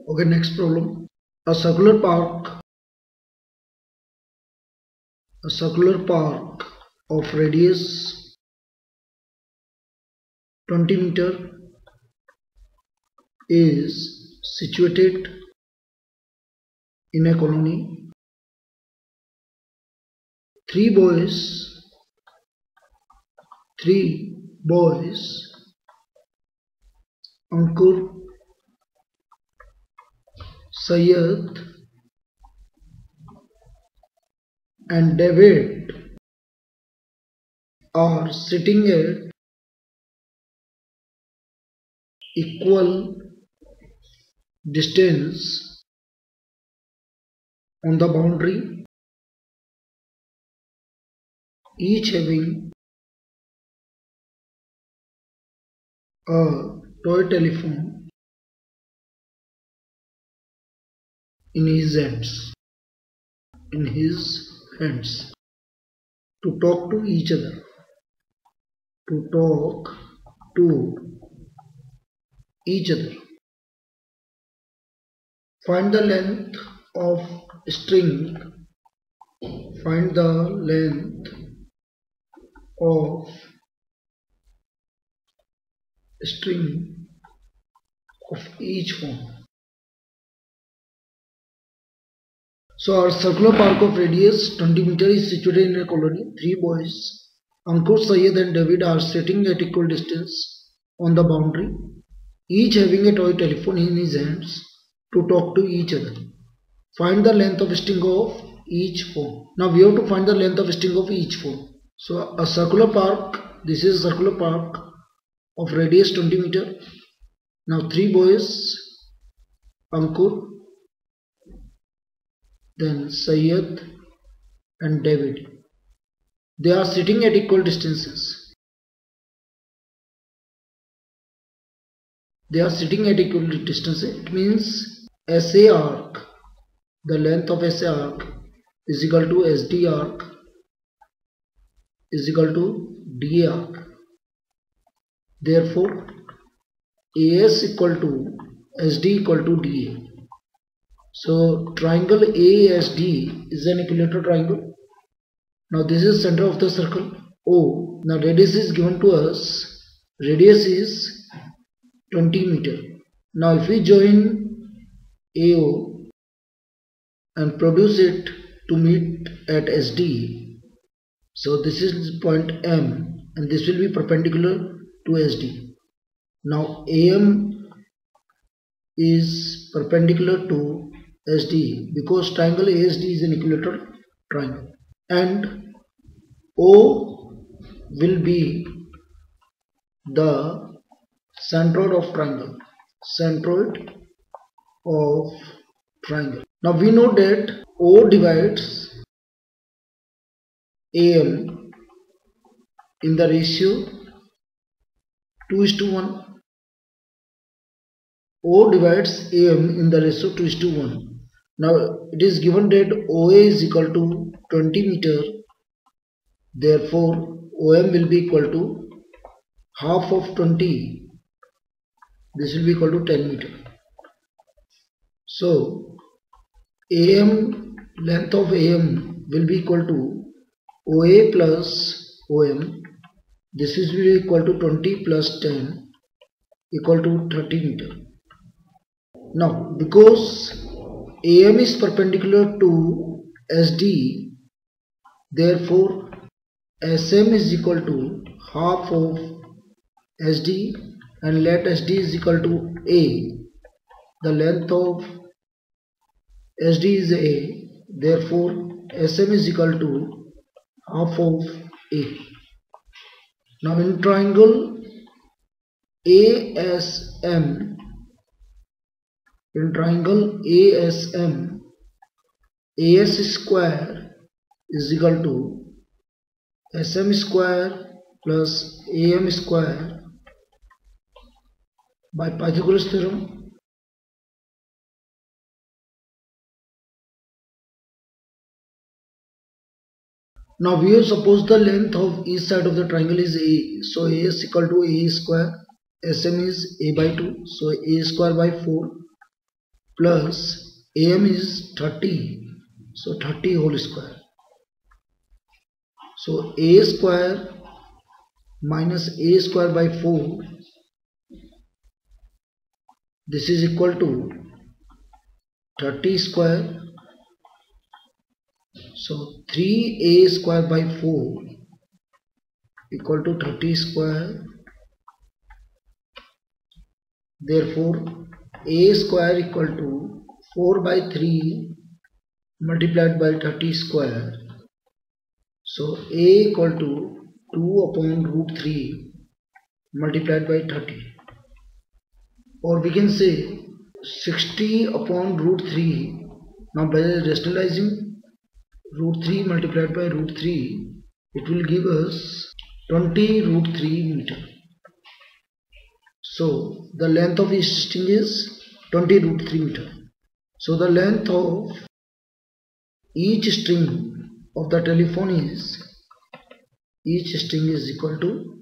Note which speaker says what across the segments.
Speaker 1: Okay, next problem. A circular park of radius 20 meter is situated in a colony. Three boys, Ankur, Syed and David are sitting at equal distance on the boundary, each having a toy telephone in his hands to talk to each other. Find the length of string. Find the length of string of each phone. So our circular park of radius 20 meter is situated in a colony. Three boys, Ankur, Syed and David, are sitting at equal distance on the boundary, each having a toy telephone in his hands to talk to each other. Find the length of string of each phone. Now we have to find the length of string of each phone. So a circular park, this is a circular park of radius 20 meter. Now three boys, Ankur, then Syed and David, they are sitting at equal distances. It means SA arc, the length of SA arc is equal to SD arc is equal to DA arc. Therefore, AS equal to SD equal to DA. So triangle ASD is an equilateral triangle. Now this is center of the circle O. Now radius is given to us. Radius is 20 meter. Now if we join AO and produce it to meet at SD, so this is point M and this will be perpendicular to SD. Now AM is perpendicular to SD because triangle ASD is an equilateral triangle, and O will be the centroid of triangle. Now we know that O divides AM in the ratio 2:1. O divides AM in the ratio 2:1. Now it is given that OA is equal to 20 meter. Therefore OM will be equal to half of 20. This will be equal to 10 meter. So AM, length of AM will be equal to OA plus OM. This is will be equal to 20 plus 10 equal to 30 meter. Now because AM is perpendicular to SD, therefore SM is equal to half of SD, and let SD is equal to A. The length of SD is A, therefore SM is equal to half of A. Now in triangle ASM, AS square is equal to SM square plus AM square by Pythagoras theorem. Now we have supposed the length of each side of the triangle is A. So A is equal to A square. SM is A by 2. So A square by 4 plus am is 30, so 30 whole square. So a square minus a square by 4, this is equal to 30 square. So 3a square by 4 equal to 30 square. Therefore a square equal to 4 by 3 multiplied by 30 square. So a equal to 2 upon root 3 multiplied by 30. Or we can say 60 upon root 3. Now by rationalizing root 3 multiplied by root 3, it will give us 20 root 3 meter. So the length of each string is 20 root 3 meter. So the length of each string of the telephone is equal to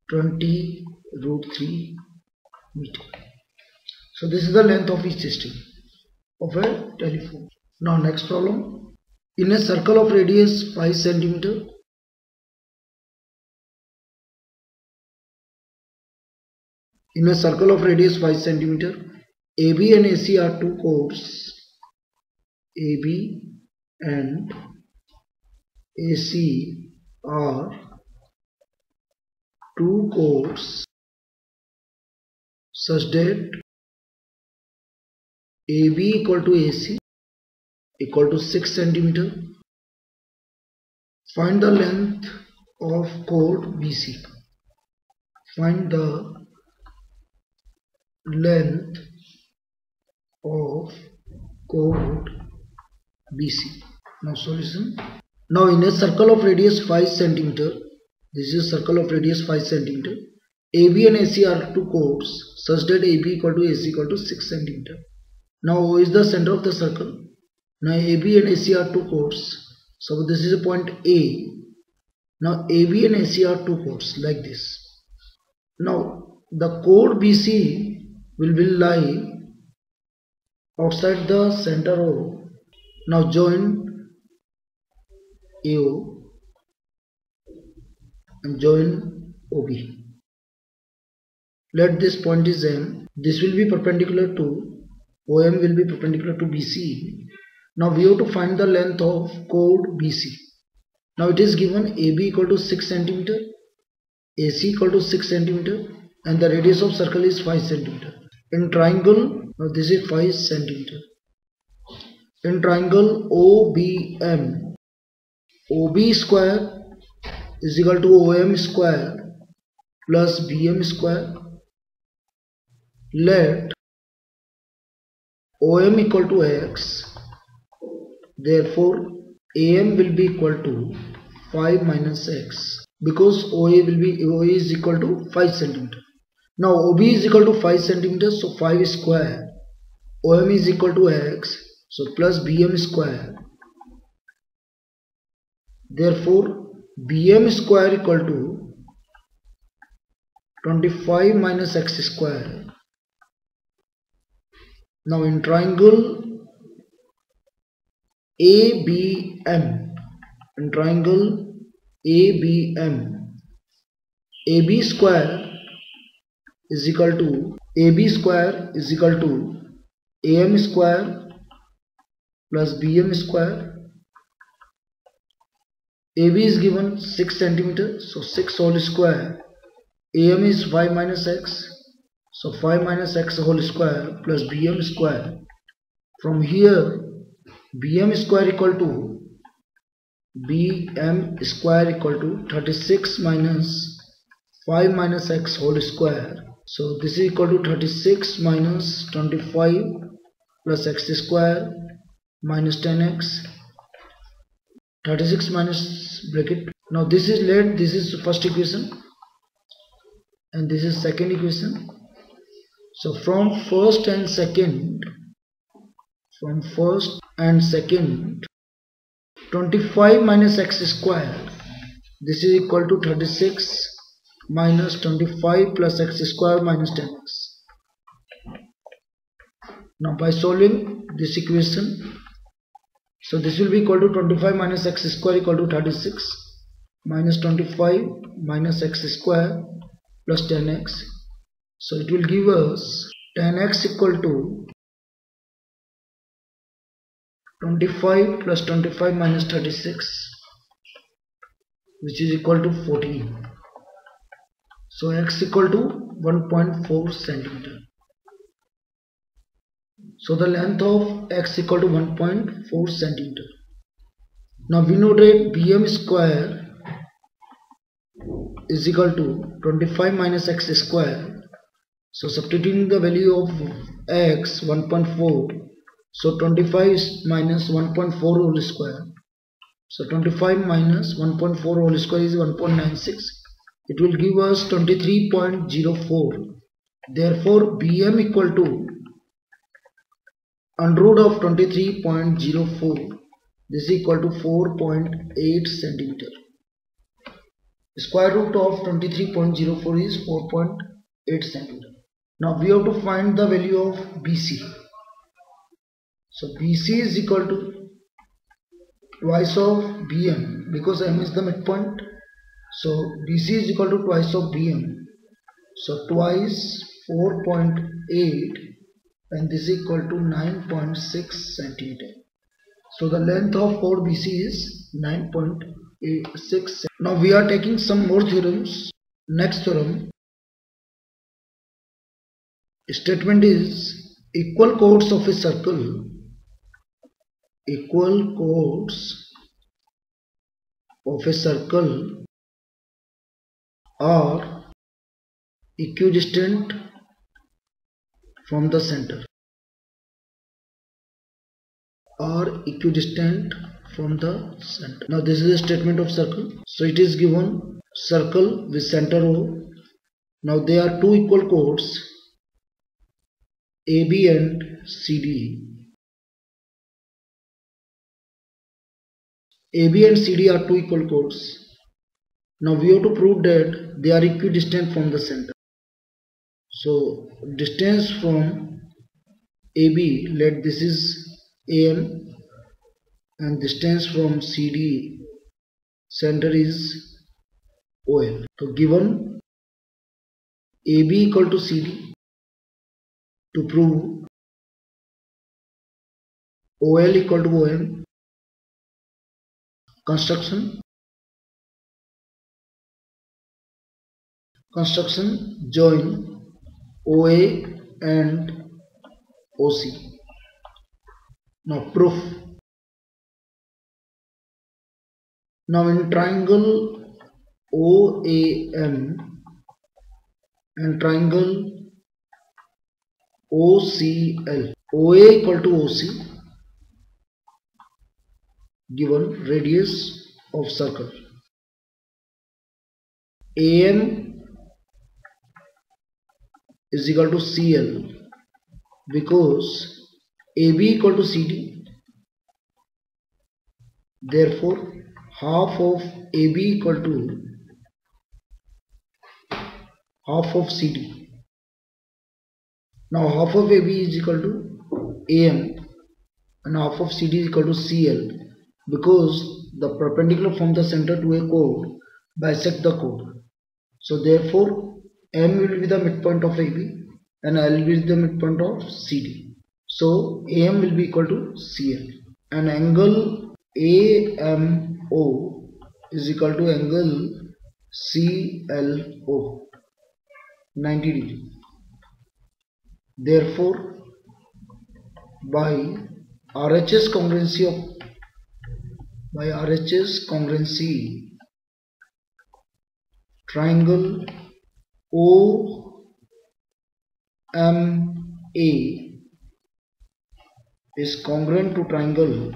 Speaker 1: 20 root 3 meter. So this is the length of each string of a telephone. Now next problem. In a circle of radius 5 centimeter, AB and AC are two chords. AB and AC are two chords such that AB equal to AC equal to 6 centimeter. Find the length of chord BC. Find the length of chord BC. Now solution. Now in a circle of radius 5 centimeter, this is a circle of radius 5 centimeter. AB and AC are two chords such that AB equal to AC equal to 6 centimeter. Now O is the center of the circle. Now AB and AC are two chords. So this is a point A. Now AB and AC are two chords like this. Now the chord BC will lie outside the center O. Now join AO and join OB. Let this point is M. This will be perpendicular to OM will be perpendicular to BC. Now we have to find the length of chord BC. Now it is given AB equal to 6 centimeter, AC equal to 6 centimeter, and the radius of circle is 5 centimeter. In triangle, now this is 5 centimeter. In triangle OBM, OB square is equal to OM square plus BM square. Let OM equal to X. Therefore AM will be equal to 5 minus X because OA is equal to 5 centimeter. Now OB is equal to 5 centimeter, so 5 square. OM is equal to X, so plus BM square. Therefore BM square equal to 25 minus X square. Now in triangle ABM, AB square is equal to AM square plus BM square. AB is given 6 centimeter, so 6 whole square. AM is 5 minus X, so 5 minus X whole square plus BM square. From here BM square equal to 36 minus 5 minus X whole square. So this is equal to 36 minus 25 plus X square minus 10X. 36 minus bracket. Now this is first equation and this is second equation. So from first and second, 25 minus X square, this is equal to 36 minus 25 plus X square minus 10X. Now by solving this equation, so this will be equal to 25 minus x square equal to 36 minus 25 minus x square plus 10x. So it will give us 10x equal to 25 plus 25 minus 36, which is equal to 14. So x equal to 1.4 centimeter. So the length of x equal to 1.4 centimeter. Now we know that bm square is equal to 25 minus x square. So substituting the value of x 1.4. So 25 minus 1.4 whole square. So 25 minus 1.4 whole square is 1.96. It will give us 23.04. Therefore bm equal to under root of 23.04. This is equal to 4.8 centimeter. Square root of 23.04 is 4.8 centimeter. Now we have to find the value of BC. So BC is equal to twice of BM, because M is the midpoint. So BC is equal to twice of BM. So twice 4.8, and this is equal to 9.6 centimeter. So the length of 4BC is 9.86. Now we are taking some more theorems. Next theorem. Statement is equal chords of a circle. Equal chords of a circle are equidistant from the center. Are equidistant from the center. Now this is a statement of circle. So it is given circle with center O. Now there are two equal chords AB and CD. AB and CD are two equal chords. Now we have to prove that they are equidistant from the center. So distance from AB, let this is AM, and distance from CD center is OL. So given AB equal to CD, to prove OL equal to OM, construction join OA and OC. Now proof. Now in triangle OAM and triangle OCL, OA equal to OC, given radius of circle. AM is equal to CL, because AB equal to CD. Therefore half of AB equal to half of CD. Now half of AB is equal to AM and half of CD is equal to CL, because the perpendicular from the center to a chord bisect the chord. So therefore M will be the midpoint of AB and L will be the midpoint of CD. So AM will be equal to CL, and angle AMO is equal to angle CLO, 90 degree. Therefore by RHS congruency, triangle OMA is congruent to triangle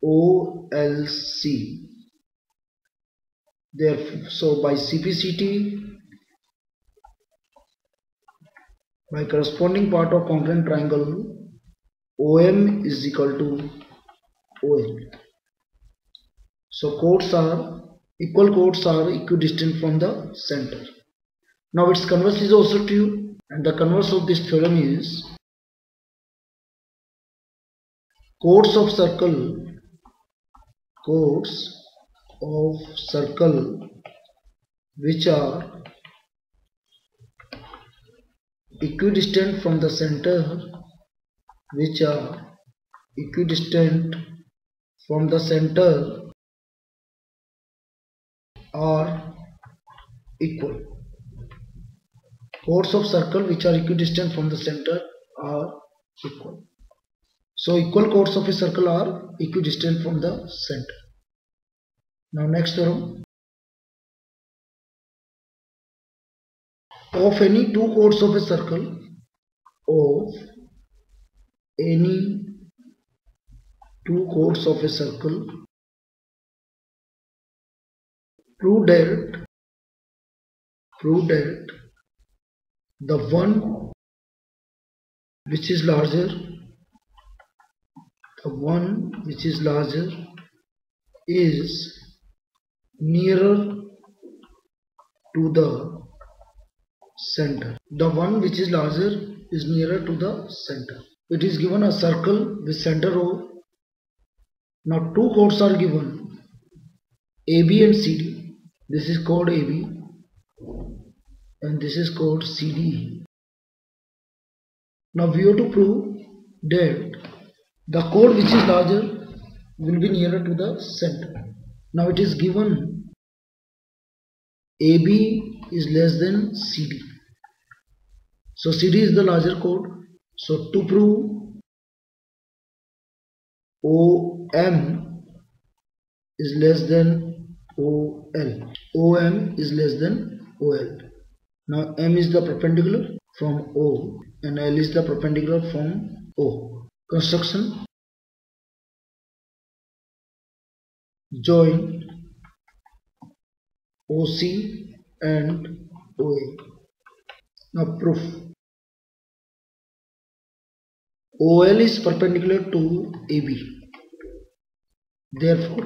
Speaker 1: OLC. Therefore, so by CPCT, by corresponding part of congruent triangle, OM is equal to OL. So equal chords are equidistant from the center. Now its converse is also true, and the converse of this theorem is chords of circle which are equidistant from the center are equal. Chords of circle which are equidistant from the center are equal. So equal chords of a circle are equidistant from the center. Now next theorem. Of any two chords of a circle, prove that the one which is larger is nearer to the center. The one which is larger is nearer to the center. It is given a circle with center O. Now two chords are given, AB and CD. This is chord AB and this is chord CD. Now we have to prove that the chord which is larger will be nearer to the center. Now it is given AB is less than CD. So CD is the larger chord. So to prove OM is less than OL. OM is less than OL. Now M is the perpendicular from O and L is the perpendicular from O. Construction. Join OC and OA. Now proof. OL is perpendicular to AB. Therefore,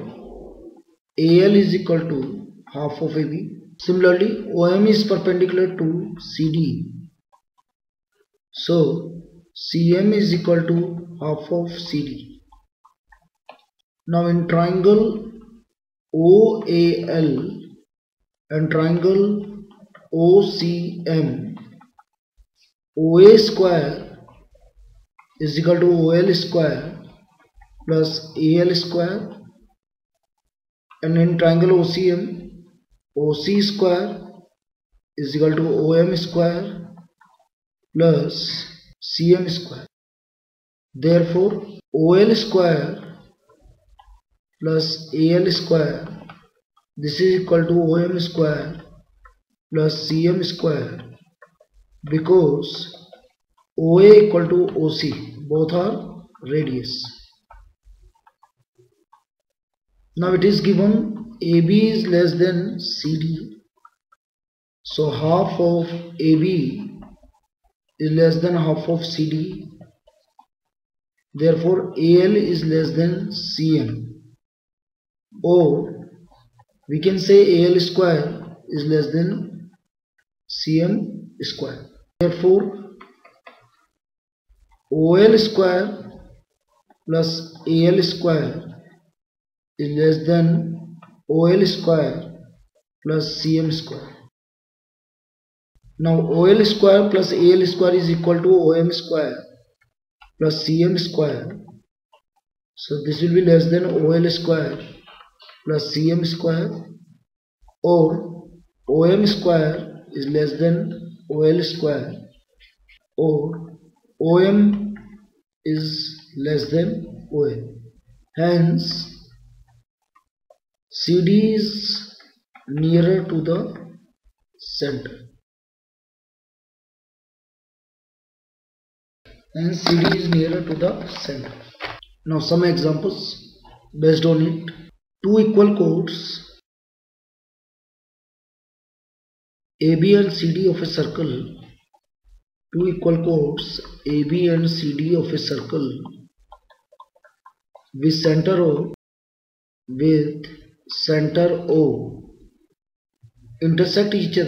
Speaker 1: AL is equal to half of AB. Similarly, OM is perpendicular to CD. So, CM is equal to half of CD. Now, in triangle OAL and triangle OCM, OA square is equal to OL square plus AL square, and in triangle OCM, OC square is equal to OM square plus CM square. Therefore, OL square plus AL square, this is equal to OM square plus CM square, because OA equal to OC, both are radius. Now it is given AB is less than CD. So half of AB is less than half of CD. Therefore AL is less than CM. Or we can say AL square is less than CM square. Therefore OL square plus AL square is less than OL square plus CM square. Now OL square plus AL square is equal to OM square plus CM square. So this will be less than OL square plus CM square, or OM square is less than OL square, or OM is less than OL. Hence CD is nearer to the center. Hence CD is nearer to the center. Now some examples based on it. Two equal chords AB and CD of a circle. Two equal chords AB and CD of a circle with center O intersect each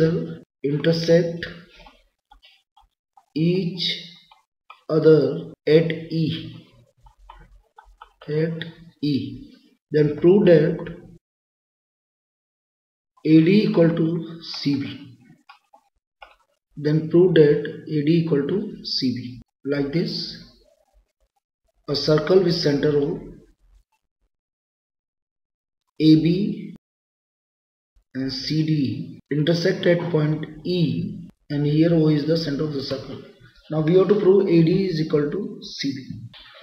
Speaker 1: other at E. at E. Then prove that AD equal to CB. Then prove that AD equal to CB. Like this, a circle with center O, AB and CD intersect at point E, and here O is the center of the circle. Now we have to prove AD is equal to CB.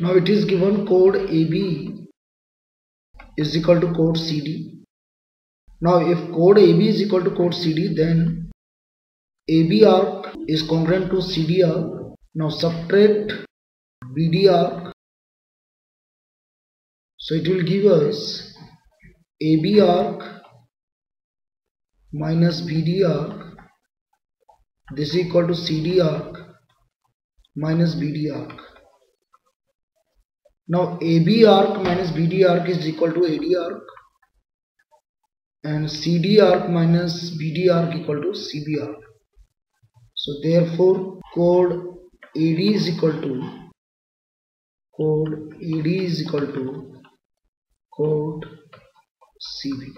Speaker 1: Now it is given chord AB is equal to chord CD. Now if chord AB is equal to chord CD, then AB arc is congruent to CD arc. Now subtract BD arc. So it will give us AB arc minus BD arc. This is equal to CD arc minus BD arc. Now AB arc minus BD arc is equal to AD arc, and CD arc minus BD arc equal to CB arc. So therefore chord AD is equal to chord CB.